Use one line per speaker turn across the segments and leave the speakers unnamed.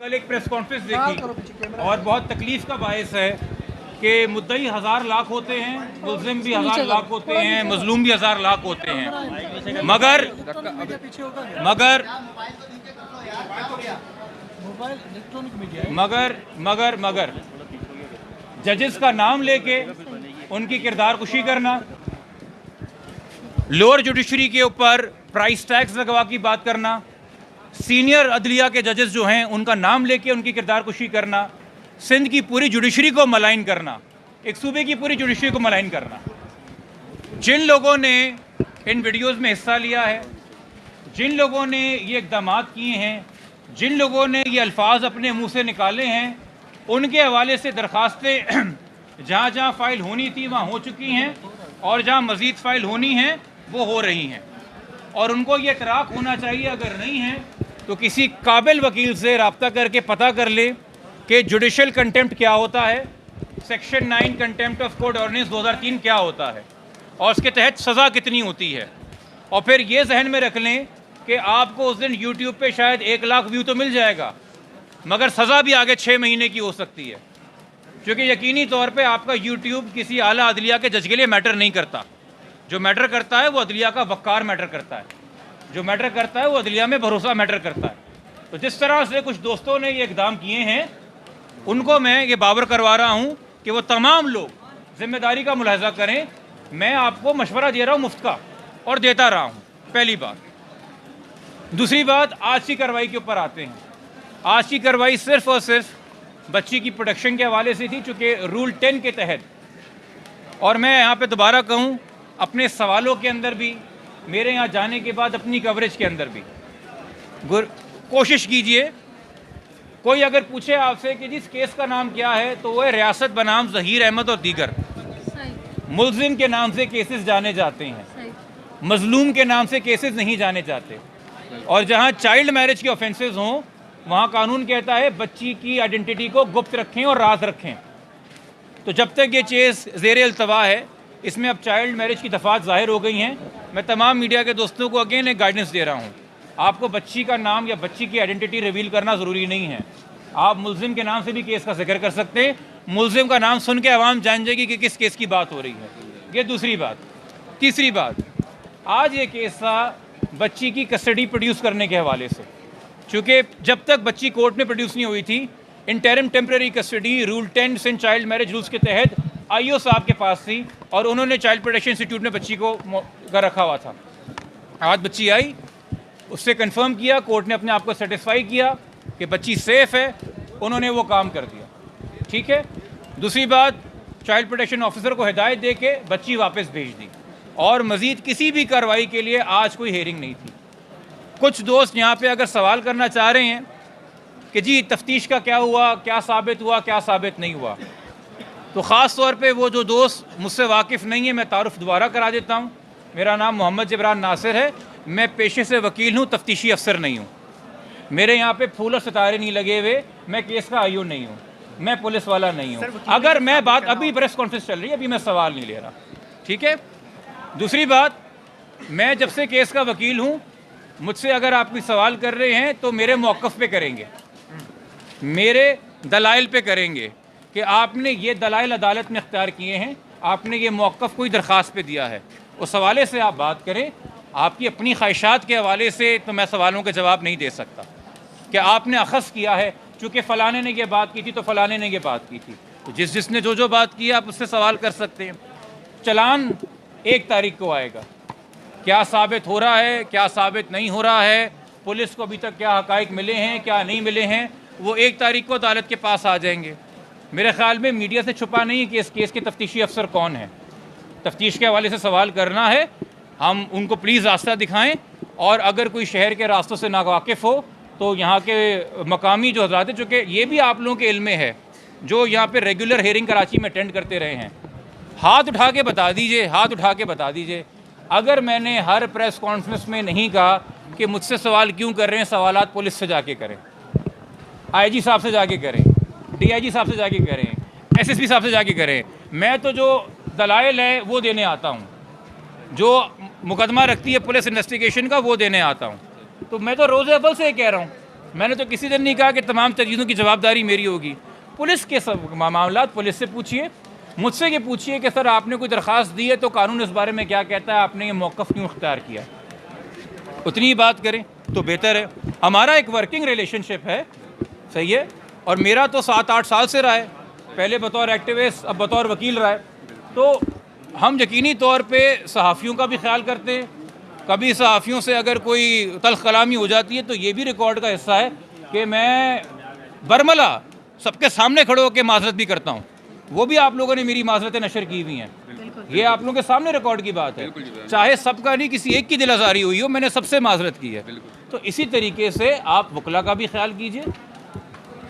कल एक press conference देखी और बहुत तकलीफ का बायस है कि मुद्दई 1000 लाख होते हैं, मुल्जिम भी 1000 लाख होते हैं, मजलूम भी 1000 लाख होते हैं, मगर जजेस का नाम लेके उनकी किरदार कुशी करना, लोअर जुडिशरी के ऊपर प्राइस टैक्स लगवा की बात करना, सीनियर अदलिया के जजेस जो हैं उनका नाम लेके उनकी किरदार कुशी करना, सिंध की पूरी जुडिशरी को मलाइन करना, एक सूबे की पूरी जुडिशरी को मलाइन करना। जिन लोगों ने इन वीडियोस में हिस्सा लिया है, जिन लोगों ने ये इक़दामात किए हैं, जिन लोगों ने ये अल्फाज अपने मुंह से निकाले हैं, उनके हवाले से दरख्वास्तें जहाँ जहाँ फ़ाइल होनी थी वहाँ हो चुकी हैं और जहाँ मज़ीद फ़ाइल होनी है वो हो रही हैं। और उनको ये इतराक़ होना चाहिए, अगर नहीं है तो किसी काबिल वकील से रब्ता करके पता कर ले कि जुडिशल कंटेम्प्ट क्या होता है, section 9 contempt of court ordinance 2003 क्या होता है और उसके तहत सज़ा कितनी होती है। और फिर ये जहन में रख लें कि आपको उस दिन यूट्यूब पे शायद 1 लाख व्यू तो मिल जाएगा, मगर सज़ा भी आगे 6 महीने की हो सकती है, क्योंकि यकीनी तौर पे आपका यूट्यूब किसी आला अदलिया के जज के लिए मैटर नहीं करता। जो मैटर करता है वो अदलिया का वक़ार मैटर करता है, जो मैटर करता है वो अदलिया में भरोसा मैटर करता है। तो जिस तरह से कुछ दोस्तों ने ये इक़दाम किए हैं, उनको मैं ये बावर करवा रहा हूँ कि वो तमाम लोग ज़िम्मेदारी का मुलाहजा करें। मैं आपको मशवरा दे रहा हूँ मुफ्त का और देता रहा हूँ, पहली बात। दूसरी बात, आज की कार्रवाई के ऊपर आते हैं। आज की कार्रवाई सिर्फ़ और सिर्फ बच्ची की प्रोटेक्शन के हवाले से थी, चूँकि रूल 10 के तहत। और मैं यहाँ पे दोबारा कहूँ, अपने सवालों के अंदर भी, मेरे यहाँ जाने के बाद अपनी कवरेज के अंदर भी कोशिश कीजिए, कोई अगर पूछे आपसे कि जिस केस का नाम क्या है, तो वह रियासत बनाम ज़हीर अहमद और दीगर। मुल्जिम के नाम से केसेस जाने जाते हैं, मजलूम के नाम से केसेस नहीं जाने जाते। और जहाँ चाइल्ड मैरिज के ऑफेंसेस हों, वहाँ कानून कहता है बच्ची की आइडेंटिटी को गुप्त रखें और राज रखें। तो जब तक ये केस ज़ेर अल्तवा है, इसमें अब चाइल्ड मैरिज की दफ़ात ज़ाहिर हो गई हैं। मैं तमाम मीडिया के दोस्तों को अगेन एक गाइडेंस दे रहा हूँ, आपको बच्ची का नाम या बच्ची की आइडेंटिटी रिवील करना ज़रूरी नहीं है। आप मुल्जिम के नाम से भी केस का जिक्र कर सकते हैं, मुल्जिम का नाम सुन के आवाम जान जाएगी कि किस केस की बात हो रही है। ये दूसरी बात। तीसरी बात, आज ये केस था बच्ची की कस्टडी प्रोड्यूस करने के हवाले से, चूँकि जब तक बच्ची कोर्ट में प्रोड्यूस नहीं हुई थी, interim temporary custody rule 10 Sindh child marriage rules के तहत IO साहब के पास थी और उन्होंने चाइल्ड प्रोटेक्शन इंस्टीट्यूट में बच्ची को घर रखा हुआ था। आज बच्ची आई, उससे कंफर्म किया, कोर्ट ने अपने आप को सेटिस्फाई किया कि बच्ची सेफ़ है, उन्होंने वो काम कर दिया। ठीक है। दूसरी बात, चाइल्ड प्रोटेक्शन ऑफिसर को हिदायत दे के बच्ची वापस भेज दी और मज़ीद किसी भी कार्रवाई के लिए आज कोई हेयरिंग नहीं थी। कुछ दोस्त यहाँ पे अगर सवाल करना चाह रहे हैं कि जी तफ्तीश का क्या हुआ, क्या साबित हुआ, क्या साबित नहीं हुआ, तो ख़ास तौर पे वो जो दोस्त मुझसे वाकिफ़ नहीं है, मैं तारुफ दोबारा करा देता हूँ। मेरा नाम मोहम्मद जबरान नासिर है, मैं पेशे से वकील हूँ, तफ्तीशी अफसर नहीं हूँ। मेरे यहाँ पे फूल और सितारे नहीं लगे हुए, मैं केस का IO नहीं हूँ, मैं पुलिस वाला नहीं हूँ। अगर मैं बात, अभी प्रेस कॉन्फ्रेंस चल रही है, अभी मैं सवाल नहीं ले रहा। ठीक है। दूसरी बात, मैं जब से केस का वकील हूँ, मुझसे अगर आप कोई सवाल कर रहे हैं तो मेरे मौक़िफ़ पे करेंगे, मेरे दलाइल पे करेंगे कि आपने ये दलाइल अदालत में इख्तियार किए हैं, आपने ये मौक़िफ़ कोई दरख्वास्त पे दिया है, उस हवाले से आप बात करें। आपकी अपनी ख्वाहिशात के हवाले से तो मैं सवालों के जवाब नहीं दे सकता कि आपने अखज़ किया है, चूँकि फ़लाने ने ये बात की थी तो फ़लाने ने ये बात की थी। तो जिसने जो बात की आप उससे सवाल कर सकते हैं। चलान 1 तारीख को आएगा, क्या साबित हो रहा है, क्या साबित नहीं हो रहा है, पुलिस को अभी तक क्या हक़ाइक़ मिले हैं, क्या नहीं मिले हैं, वो 1 तारीख को अदालत के पास आ जाएंगे। मेरे ख़्याल में मीडिया से छुपा नहीं कि इस केस के तफ्तीशी अफसर कौन है। तफ्तीश के हवाले से सवाल करना है, हम उनको प्लीज़ रास्ता दिखाएं। और अगर कोई शहर के रास्तों से नावाकिफ़ हो तो यहाँ के मकामी जो हज़रात हैं, चूँकि ये भी आप लोगों के इल्म में है, जो यहाँ पे रेगुलर हेयरिंग कराची में अटेंड करते रहे हैं, हाथ उठा के बता दीजिए, हाथ उठा के बता दीजिए। अगर मैंने हर प्रेस कॉन्फ्रेंस में नहीं कहा कि मुझसे सवाल क्यों कर रहे हैं, सवालात पुलिस से जाके करें, IG साहब से जाके करें, DIG साहब से जाके करें, SSP साहब से जाके करें। मैं तो जो दलाइल है वो देने आता हूँ, जो मुकदमा रखती है पुलिस इन्वेस्टिगेशन का वो देने आता हूँ। तो मैं तो रोज़ अव्वल से कह रहा हूँ मैंने तो किसी दिन नहीं कहा कि तमाम चीज़ों की जवाबदारी मेरी होगी। पुलिस के सब मामला पुलिस से पूछिए, मुझसे ये पूछिए कि सर आपने कोई दरख्वास्त दी है तो कानून इस बारे में क्या कहता है, आपने ये मौक़िफ़ क्यों इख्तियार किया, उतनी ही बात करें तो बेहतर है। हमारा एक वर्किंग रिलेशनशिप है, सही है, और मेरा तो 7-8 साल से रहा है, पहले बतौर एक्टिविस्ट अब बतौर वकील रहा है। तो हम यकीनी तौर पे सहाफ़ियों का भी ख्याल करते हैं। कभी सहाफ़ियों से अगर कोई तल्ख़ कलामी हो जाती है तो ये भी रिकॉर्ड का हिस्सा है कि मैं बरमला सबके सामने खड़े होकर माजरत भी करता हूँ। वो भी आप लोगों ने मेरी माजरतें नशर की हुई हैं, ये आप लोगों के सामने रिकॉर्ड की बात है। चाहे सबका नहीं, किसी एक की दिल आज़ारी हुई हो, मैंने सबसे माजरत की है। तो इसी तरीके से आप वकला का भी ख्याल कीजिए,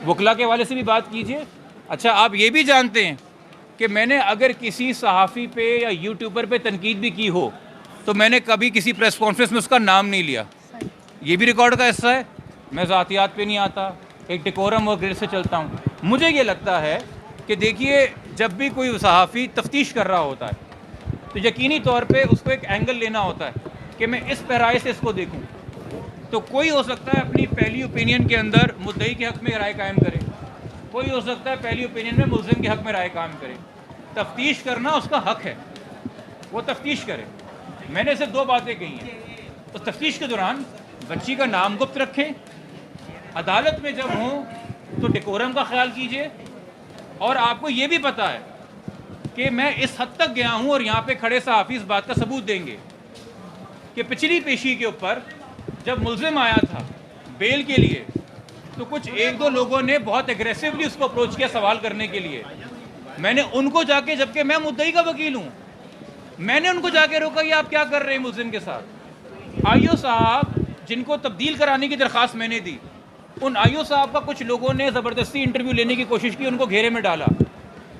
वकला के वाले से भी बात कीजिए। अच्छा, आप ये भी जानते हैं कि मैंने अगर किसी सहाफ़ी पे या यूट्यूबर पे तनकीद भी की हो तो मैंने कभी किसी प्रेस कॉन्फ्रेंस में उसका नाम नहीं लिया, ये भी रिकॉर्ड का हिस्सा है। मैं ज़ातियात पे नहीं आता, एक डेकोरम और ग्रेड से चलता हूँ। मुझे ये लगता है कि देखिए, जब भी कोई सहाफ़ी तफ्तीश कर रहा होता है तो यकीनी तौर पे उसको एक एंगल लेना होता है कि मैं इस पहराए से इसको देखूं। तो कोई हो सकता है अपनी पहली ओपिनियन के अंदर मुद्दई के हक़ में राय कायम करे, कोई हो सकता है पहली ओपिनियन में मुल्ज़िम के हक़ में राय कायम करे। तफ्तीश करना उसका हक़ है, वो तफ्तीश करे। मैंने सिर्फ 2 बातें कही हैं। उस तफ्तीश के दौरान बच्ची का नाम गुप्त रखें, अदालत में जब हों तो डेकोरम का ख्याल कीजिए, और आपको ये भी पता है कि मैं इस हद तक गया हूँ और यहाँ पे खड़े सहाफ़ी इस बात का सबूत देंगे कि पिछली पेशी के ऊपर जब मुल्ज़िम आया था बेल के लिए तो कुछ 1-2 लोगों ने बहुत एग्रेसिवली उसको अप्रोच किया सवाल करने के लिए। मैंने उनको जाके, जबकि मैं मुद्दई का वकील हूँ, मैंने उनको जाके रोका, ये आप क्या कर रहे हैं मुल्ज़िम के साथ। आईओ साहब जिनको तब्दील कराने की दरख्वास्त मैंने दी, उन आईओ साहब का कुछ लोगों ने ज़बरदस्ती इंटरव्यू लेने की कोशिश की, उनको घेरे में डाला।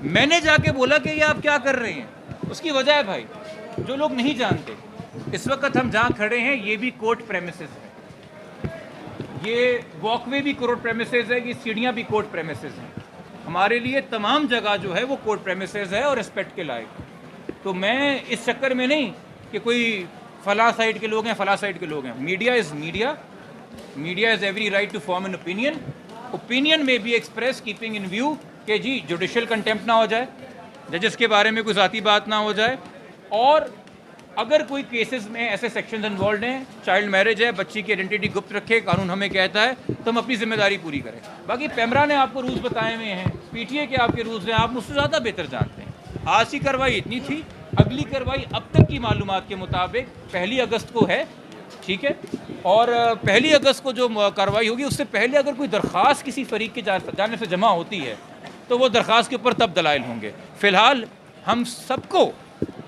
मैंने जाके बोला कि ये आप क्या कर रहे हैं। उसकी वजह है भाई, जो लोग नहीं जानते, इस वक्त हम जहाँ खड़े हैं ये भी कोर्ट प्रेमिसेस है, ये वॉकवे भी कोर्ट प्रेमिसेस है, ये सीढ़ियाँ भी कोर्ट प्रेमिसेस हैं। हमारे लिए तमाम जगह जो है वो कोर्ट प्रेमिसेस है और रिस्पेक्ट के लायक। तो मैं इस चक्कर में नहीं कि कोई फला साइड के लोग हैं, फला साइड के लोग हैं। Media is media, media is every right to form an opinion. Opinion में भी एक्सप्रेस कीपिंग इन व्यू कि जी जुडिशल कंटेम्प्ट ना हो जाए, जजेस के बारे में कोई ज़ाती बात ना हो जाए, और अगर कोई केसेस में ऐसे सेक्शंस इन्वॉल्व हैं, चाइल्ड मैरिज है, बच्ची की आइडेंटिटी गुप्त रखे, कानून हमें कहता है, तो हम अपनी जिम्मेदारी पूरी करें। बाकी पैमरा ने आपको रूल्स बताए हुए हैं, पीटीए के आपके रूल्स हैं, आप मुझसे ज़्यादा बेहतर जानते हैं। आज की कार्रवाई इतनी थी, अगली कार्रवाई अब तक की मालूमात के मुताबिक 1 अगस्त को है, ठीक है। और 1 अगस्त को जो कार्रवाई होगी उससे पहले अगर कोई दरख्वास्त किसी फरीक के जाने से जमा होती है तो वो दरख्वास्त के ऊपर तब दलाइल होंगे। फ़िलहाल हम सबको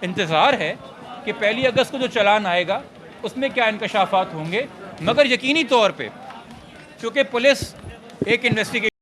इंतज़ार है कि 1 अगस्त को जो चालान आएगा उसमें क्या इंकशाफात होंगे, मगर यकीनी तौर पे चूँकि पुलिस एक इन्वेस्टिगेशन